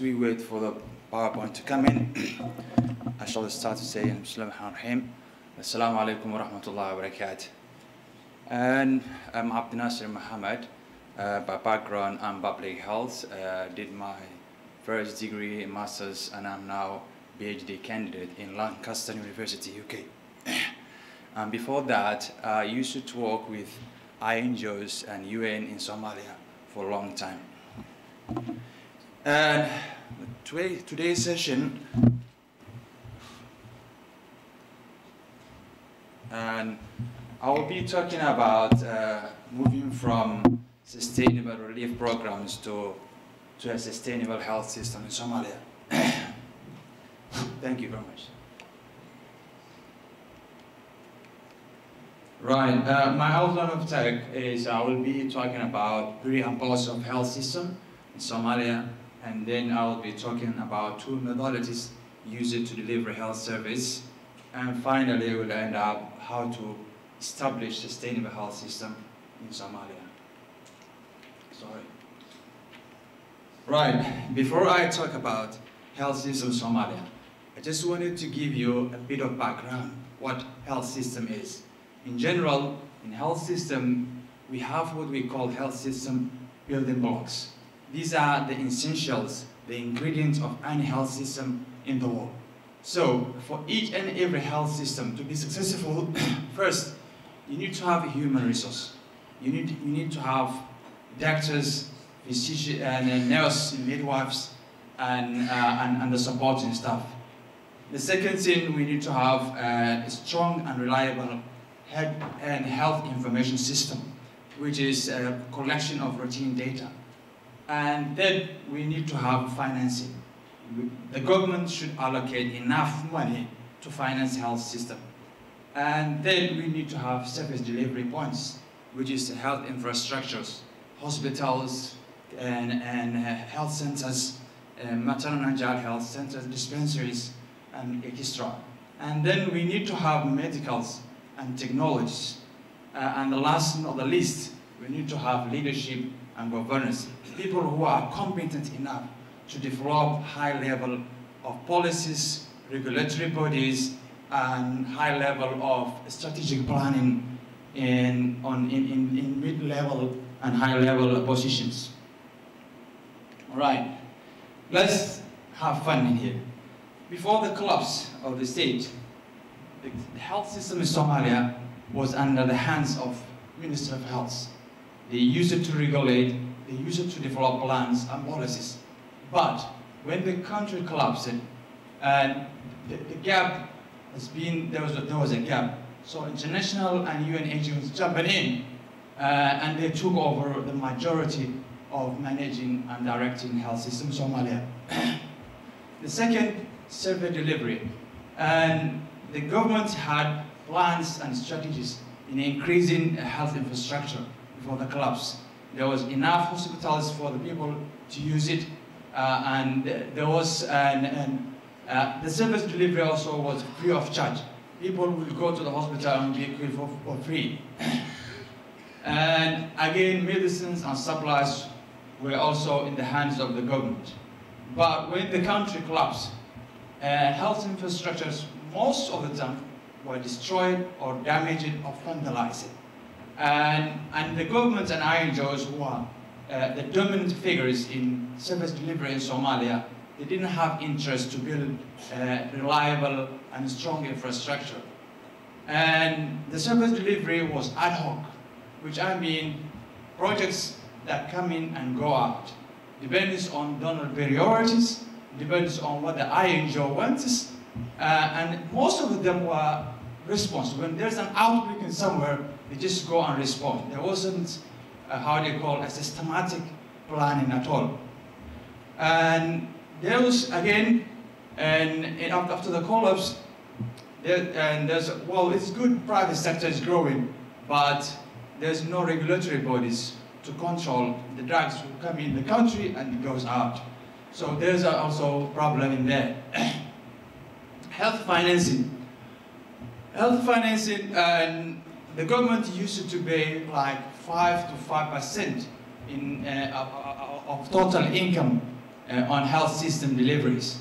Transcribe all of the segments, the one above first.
as we wait for the PowerPoint to come in, I shall start to say, Bismillahirrahmanirrahim, Assalamu alaikum wa rahmatullahi wa barakatuh. And I'm Abdinasir Mohamed. By background, I'm public health. Did my first degree in master's, and I'm now PhD candidate in Lancaster University, UK. And before that, I used to work with NGOs and UN in Somalia for a long time. And today's session, and I will be talking about moving from sustainable relief programs to a sustainable health system in Somalia. Thank you very much. Right, my outline of talk is I will be talking about pre and post of health system in Somalia, and then I will be talking about two methodologies used to deliver health service, and finally we'll end up how to establish sustainable health system in Somalia. Sorry. Right, before I talk about health system in Somalia, I just wanted to give you a bit of background what health system is. In general, in health system, we have what we call health system building blocks. These are the essentials, the ingredients of any health system in the world. So, for each and every health system to be successful, first, you need to have a human resource. You need to have doctors, physicians, and nurses, midwives, and the supporting staff. The second thing, we need to have a strong and reliable health information system, which is a collection of routine data. And then we need to have financing. The government should allocate enough money to finance the health system. And then we need to have service delivery points, which is health infrastructures, hospitals, and health centers, maternal and child health centers, dispensaries, and extra. And then we need to have medicals and technologies. And the last not the least, we need to have leadership and governance. People who are competent enough to develop high level of policies, regulatory bodies, and high level of strategic planning in mid-level and high-level positions. All right, let's have fun in here. Before the collapse of the state, the health system in Somalia was under the hands of Minister of Health. They used it to regulate, they used it to develop plans and policies. But when the country collapsed, and the gap has been, there was a gap. So international and UN agencies jumped in, and they took over the majority of managing and directing health system in Somalia. The second, service delivery. And the government had plans and strategies in increasing health infrastructure before the collapse. There was enough hospitals for the people to use it, and there was the service delivery also was free of charge. People would go to the hospital and be equipped for free. And again, medicines and supplies were also in the hands of the government. But when the country collapsed, health infrastructures, most of the time, were destroyed or damaged or vandalized. And the government and NGOs, who are the dominant figures in service delivery in Somalia, they didn't have interest to build reliable and strong infrastructure. And the service delivery was ad hoc, which I mean projects that come in and go out. Depends on donor priorities, depends on what the NGO wants, and most of them were response. When there's an outbreak in somewhere, they just go and respond. There wasn't, how do you call, a systematic planning at all. And there was, again, and after the collapse, well, it's good private sector is growing, but there's no regulatory bodies to control the drugs who come in the country and goes out. So there's also a problem in there. Health financing. Health financing, and the government used to pay like 5% to 5% of total income on health system deliveries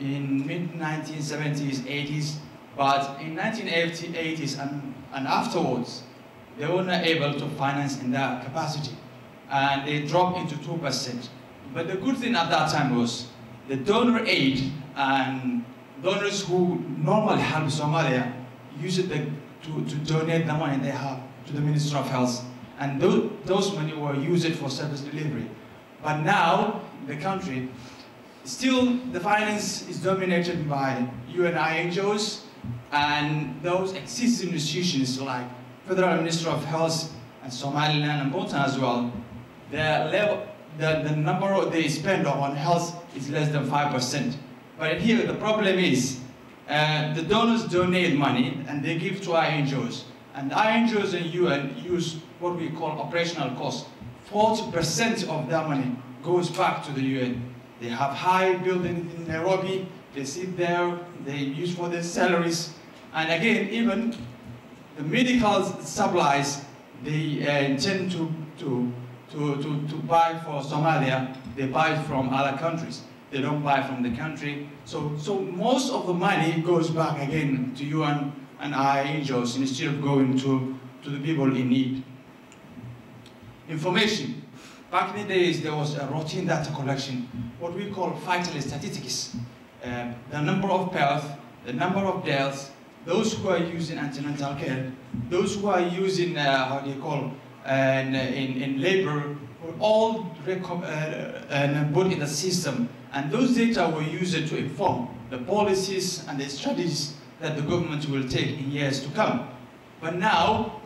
in mid-1970s, 80s, but in 1980s and afterwards, they were not able to finance in that capacity, and they dropped into 2%. But the good thing at that time was the donor aid and donors who normally help Somalia use it to donate the money they have to the Ministry of Health, and those money were used for service delivery. But now, the country, still the finance is dominated by UN NGOs and those existing institutions like Federal Ministry of Health and Somaliland and Bhutan as well. The number they spend on health is less than 5%. But here the problem is, the donors donate money and they give to NGOs. And NGOs and UN use what we call operational costs. 40% of that money goes back to the UN. They have high buildings in Nairobi, they sit there, they use for their salaries. And again, even the medical supplies they intend to buy for Somalia, they buy from other countries. They don't buy from the country. So most of the money goes back again to UN and NGOs instead of going to the people in need. Information. Back in the days, there was a routine data collection, what we call vital statistics. The number of births, the number of deaths, those who are using antenatal care, those who are using, in labor, were all put in the system. And those data were used to inform the policies and the strategies that the government will take in years to come. But now,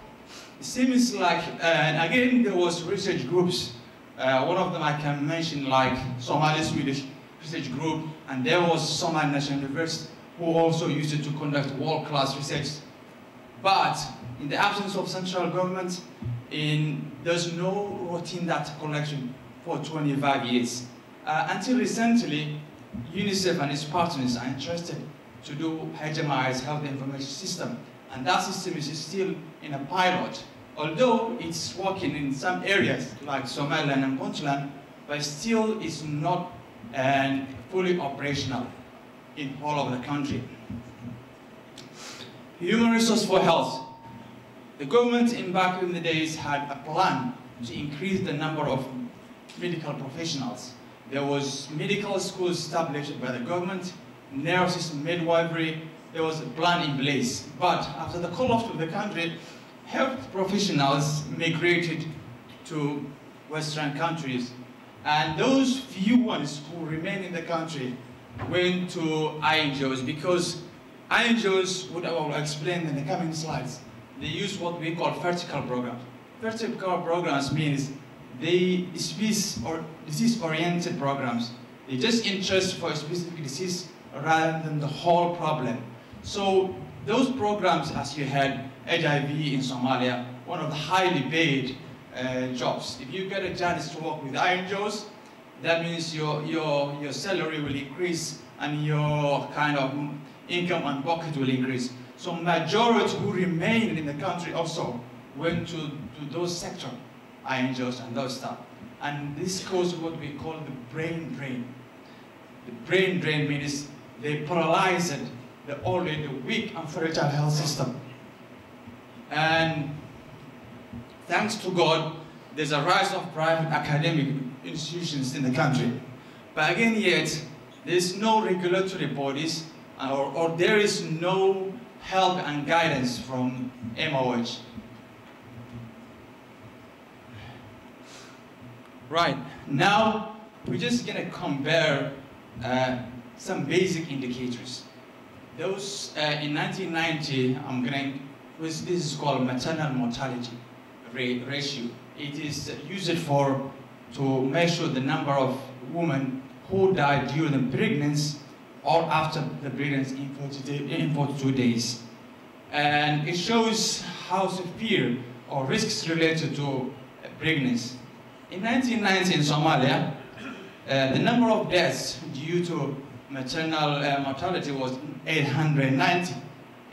it seems like, and again, there was research groups. One of them I can mention, like Somali-Swedish research group, and there was Somali National University, who also used it to conduct world-class research. But in the absence of central government, there's no routine data collection for 25 years. Until recently, UNICEF and its partners are interested to do HMI's health information system, and that system is still in a pilot. Although it's working in some areas like Somaliland and Puntland, but still it's not fully operational in all over the country. Human resource for health. The government back in the days had a plan to increase the number of medical professionals. There was medical schools established by the government, nurses, midwifery. There was a plan in place. But after the collapse of the country, health professionals migrated to Western countries. And those few ones who remained in the country went to NGOs, because NGOs, what I will explain in the coming slides, they use what we call vertical programs. Vertical programs means they disease-oriented programs. They just interest for a specific disease rather than the whole problem. So those programs, as you had, HIV in Somalia, one of the highly paid jobs. If you get a chance to work with NGOs, that means your salary will increase and your kind of income and pocket will increase. So majority who remained in the country also went to those sectors, NGOs and those stuff. And this caused what we call the brain drain. The brain drain means they paralyzed the already weak and fragile health system. And thanks to God, there's a rise of private academic institutions in the country. But again, yet, there's no regulatory bodies or there is no help and guidance from MOH. Right, now we're just gonna compare some basic indicators. Those in 1990, this is called maternal mortality ratio. It is used to measure the number of women who died during the pregnancy or after the pregnancy in 42 days. And it shows how severe or risks related to pregnancy. In 1990 in Somalia, the number of deaths due to maternal mortality was 890.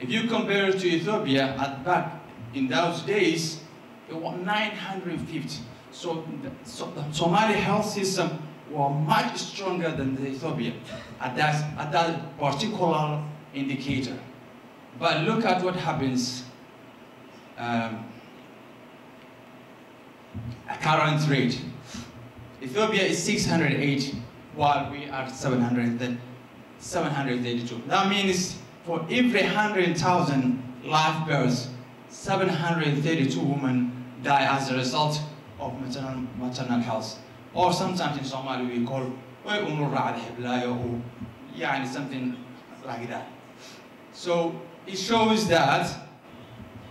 If you compare it to Ethiopia, back in those days, it was 950. So the Somali health system were much stronger than the Ethiopia at that particular indicator. But look at what happens at current rate. Ethiopia is 608, while we are 732. That means for every 100,000 live births, 732 women die as a result of maternal health. Or sometimes in Somali we call something like that. So it shows that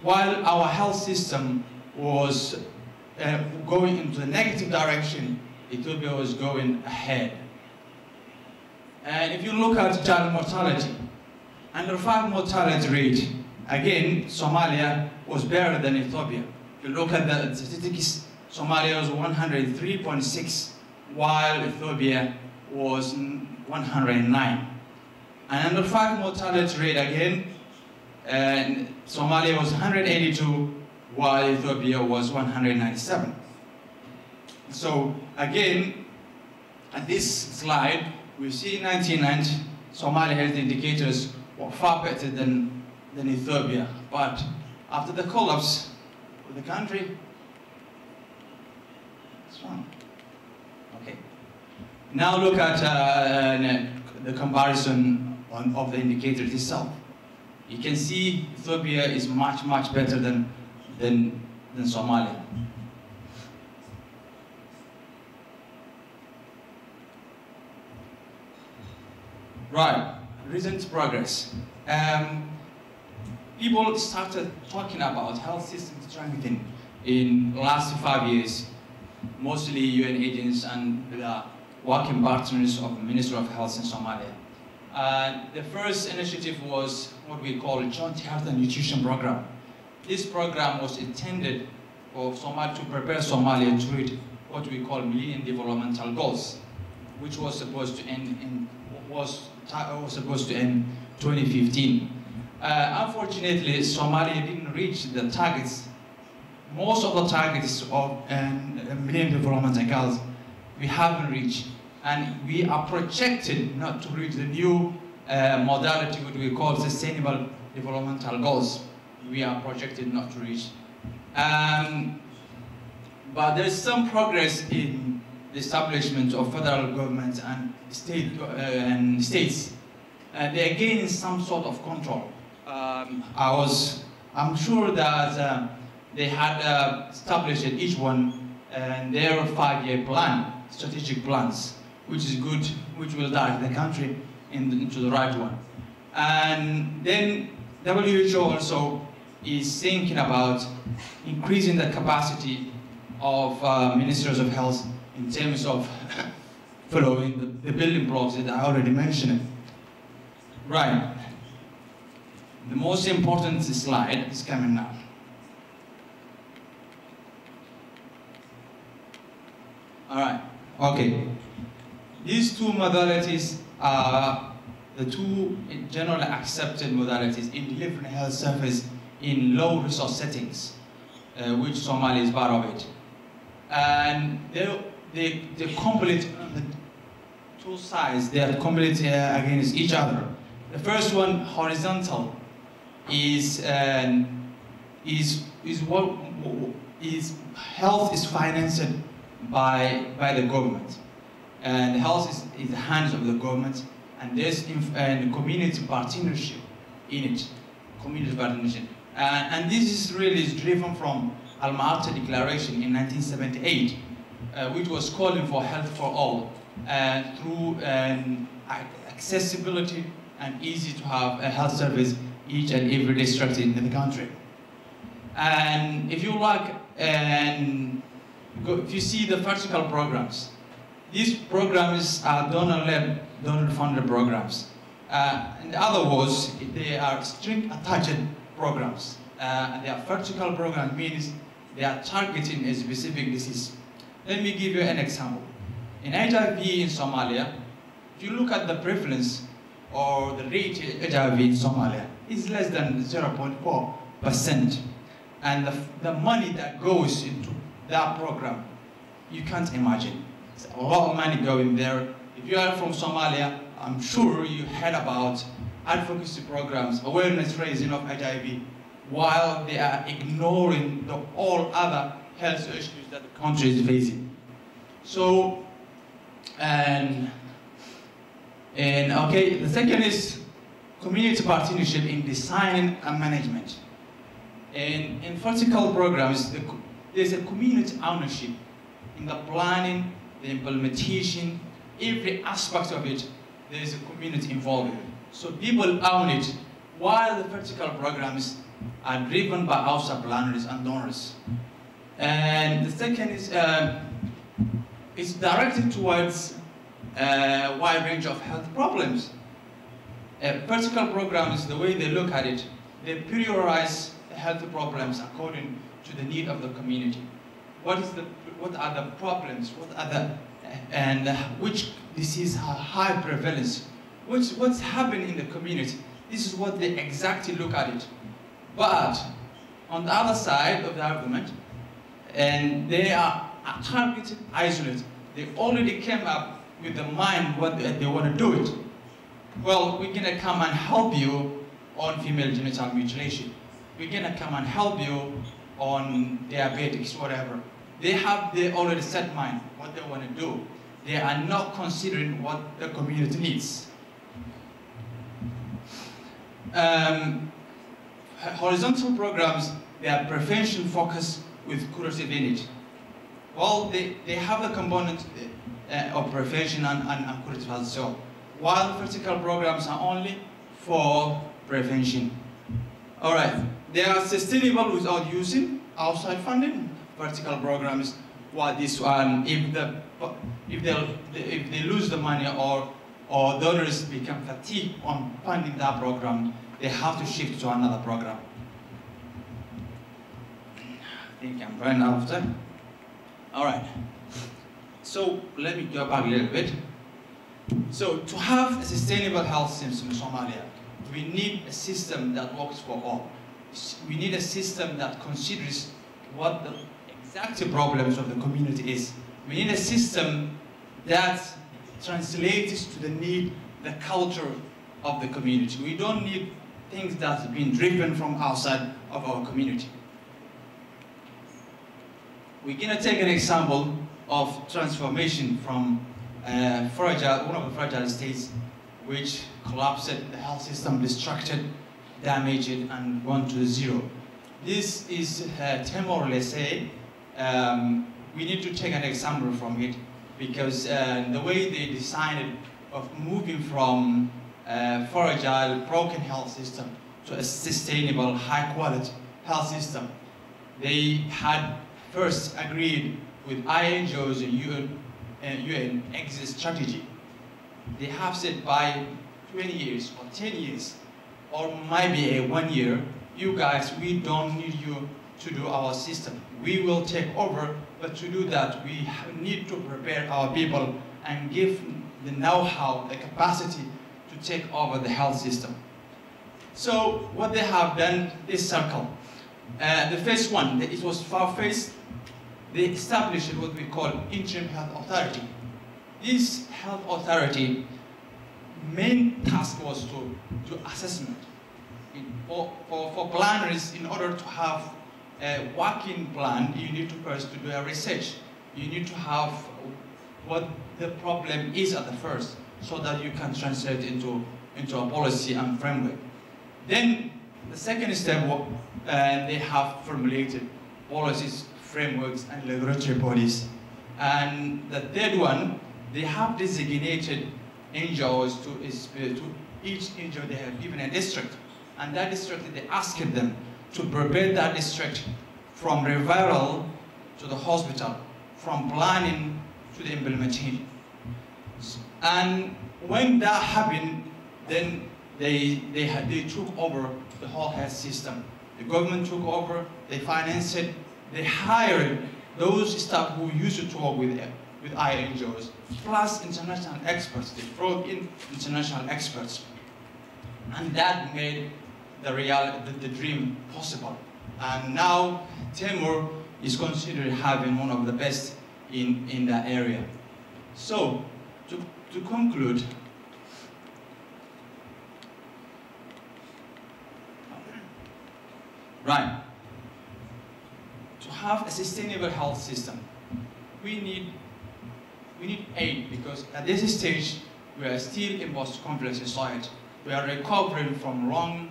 while our health system was going into the negative direction, Ethiopia was going ahead. And if you look at child mortality, under 5 mortality rate, again, Somalia was better than Ethiopia. If you look at the statistics, Somalia was 103.6, while Ethiopia was 109. And under 5 mortality rate again, and Somalia was 182, while Ethiopia was 197. So again, at this slide, we see in 1990, Somali health indicators were far better than Ethiopia. But after the collapse of the country, it's wrong. Okay. Now look at the comparison of the indicators itself. You can see Ethiopia is much better than Somalia. Right, recent progress. People started talking about health system strengthening in the last 5 years, mostly UN agents and the working partners of the Ministry of Health in Somalia. The first initiative was what we call a Joint Health and Nutrition Program. This program was intended for Somalia to prepare Somalia to reach what we call Millennium Developmental Goals, which was supposed to end in 2015. Unfortunately, Somalia didn't reach the targets. Most of the targets of Millennium Developmental Goals we haven't reached, and we are projected not to reach the new modality what we call Sustainable Developmental Goals. We are projected not to reach. But there is some progress in the establishment of federal government and states. They are gaining some sort of control. I'm sure that they had established each one their 5-year plan, strategic plans, which is good, which will direct the country into the right one. And then WHO also is thinking about increasing the capacity of ministers of health in terms of following the building blocks that I already mentioned. Right. The most important slide is coming now. All right. Okay. These two modalities are the two generally accepted modalities in delivering health service in low resource settings, which Somalia is part of it. And they complete the two sides. They are complete against each other. The first one, horizontal, is health is financed by the government, and health is in the hands of the government, and there's community partnership in it, and this is really driven from Alma-Ata Declaration in 1978, which was calling for health for all through accessibility and easy to have a health service each and every district in the country. And if you like, if you see the vertical programs, these programs are donor-led, donor-funded programs. In other words, they are string attached programs. They are vertical programs, means they are targeting a specific disease. Let me give you an example. In HIV in Somalia, if you look at the prevalence or the rate of HIV in Somalia, it's less than 0.4%. And the money that goes into that program, you can't imagine. It's a lot of money going there. If you are from Somalia, I'm sure you heard about advocacy programs, awareness raising of HIV, while they are ignoring all other health issues that the country is facing. So, and okay, the second is community partnership in design and management. And in vertical programs, there's a community ownership in the planning, the implementation, every aspect of it, there's a community involvement. So people own it, while the vertical programs are driven by outside planners and donors. And the second is, it's directed towards a wide range of health problems. Vertical programs, the way they look at it, they prioritize health problems according to the need of the community. What are the problems? And which disease have high prevalence? What's happening in the community? This is what they exactly look at it. But on the other side of the argument, and they are targeted, isolated. They already came up with the mind what they want to do it. Well, we're gonna come and help you on female genital mutilation. We're gonna come and help you on diabetics, whatever. They already set mind what they want to do. They are not considering what the community needs. Horizontal programs, they are prevention focused with curative in it. Well, they have the component of prevention and curative health. So, while vertical programs are only for prevention. All right, they are sustainable without using outside funding. Vertical programs, what this one, if they lose the money or donors become fatigued on funding that program, they have to shift to another program. I think I'm running out of time. All right. So let me go back a little bit. So to have a sustainable health system in Somalia, we need a system that works for all. We need a system that considers what the exact problems of the community is. We need a system that translates to the need, the culture of the community. We don't need things that have been driven from outside of our community. We're going to take an example of transformation from one of the fragile states which collapsed, the health system destructed, damaged, and gone to zero. This is Timor-Leste. We need to take an example from it because the way they decided of moving from a fragile, broken health system to a sustainable, high-quality health system, they had first agreed with INGOs and UN exit strategy. They have said by 20 years or 10 years or maybe 1 year, you guys, we don't need you to do our system. We will take over, but to do that, we need to prepare our people and give the know-how, the capacity to take over the health system. So what they have done, this circle. The first one, it was far-faced. They established what we call interim health authority. This health authority main task was to do assessment. For planners, in order to have a working plan, you need to first do a research. You need to have what the problem is at the first, so that you can translate into a policy and framework. Then the second step, they have formulated policies, frameworks, and regulatory bodies. And the third one, they have designated NGOs to each NGO they have given a district. And that district, they asked them to prepare that district from referral to the hospital, from planning to the implementation. And when that happened, then they took over the whole health system. The government took over, they financed it, they hired those staff who used to work with INGOs, plus international experts. They brought in international experts. And that made the dream possible. And now Timor is considered having one of the best in that area. So, to conclude, right, to have a sustainable health system, we need aid, because at this stage, we are still in post-conflict society. We are recovering from long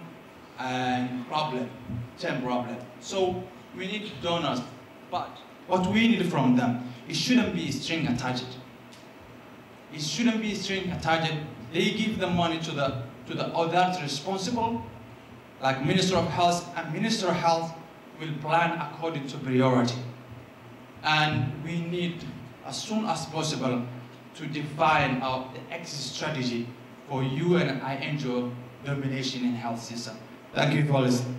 and term problem. So we need donors, but what we need from them, it shouldn't be string attached. It shouldn't be string attached. They give the money to the others responsible, like Minister of Health, and Minister of Health will plan according to priority. And we need, as soon as possible, to define the exit strategy for UN and INGO domination in health system. Thank you for listening.